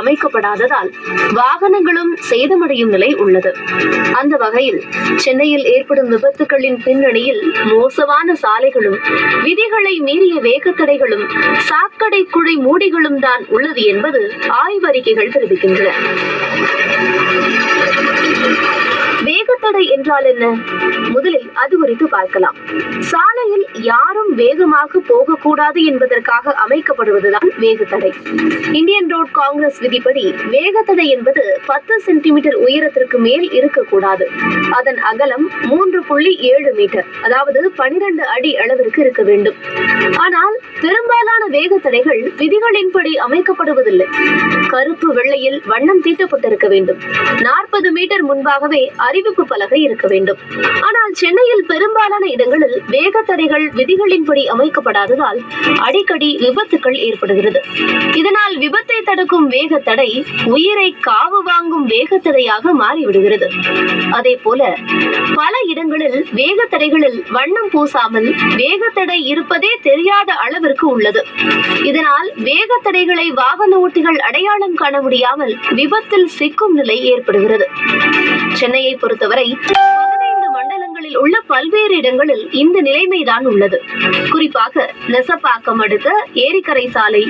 அமைக்கப்படாததால் வாகனங்களும் சேதமடையும் நிலை உள்ளது. அந்த வகையில் சென்னையில் ஏற்படும் விபத்துகளின் பின்னணியில் மோசமான சாலைகளும், விதிகளை மீறிய வேகத்தடைகளும், சாக்கடை குழி மூடிகளும் தான் உள்ளது என்பது ஆய்வறிக்கைகள் தெரிவிக்கின்றன. வேகத்தடை என்றால் என்ன? முதலில் அது குறித்து பார்க்கலாம். சாலையில் யாரும் வேகமாக போகக்கூடாது என்பதற்காக அமைக்கப்படுவதுதான் வேகத்தடை. இந்தியன் ரோட் காங்கிரஸ் விதிப்படி வேகத்தடை என்பது 10 சென்டிமீட்டர் உயரத்திற்கு மேல் இருக்கக்கூடாது. அதன் அகலம் 3.7 மீட்டர், அதாவது 12 அடி அளவிற்கு இருக்க வேண்டும். ஆனால் பெரும்பாலான வேகத்தடைகள் விதிகளின்படி அமைக்கப்படுவதில்லை. கருப்பு வெள்ளையில் வண்ணம் தீட்டப்பட்டிருக்க வேண்டும். 40 மீட்டர் முன்பாகவே அறிவிப்பு பலகை இருக்க வேண்டும். ஆனால் சென்னையில் பெரும்பாலான இடங்களில் வேகத்தடைகள் விதிகளின்படி அமைக்கப்படாததால் அடிக்கடி விபத்துக்கள் ஏற்படுகிறது. இதனால் விபத்தை தடுக்கும் வேகத்தடை உயிரை காவு வாங்கும் வேகத்தடையாக மாறிவிடுகிறது. அதே போல பல இடங்களில் வேகத்தடைகளில் வண்ணம் பூசாமல் வேகத்தடை இருப்பதே தெரியாத அளவிற்கு உள்ளது. இதனால் வேகத்தடைகளை வாகன ஓட்டிகள் அடையாளம் காண முடியாமல் விபத்தில் சிக்கும் நிலை ஏற்படுகிறது. சென்னையை பொறுத்தவரை 15 மண்டலங்களில் உள்ள பல்வேறு இடங்களில் இந்த நிலைமைதான் உள்ளது. குறிப்பாக நெசப்பாக்கம் அடுத்த ஏரிக்கரை சாலை,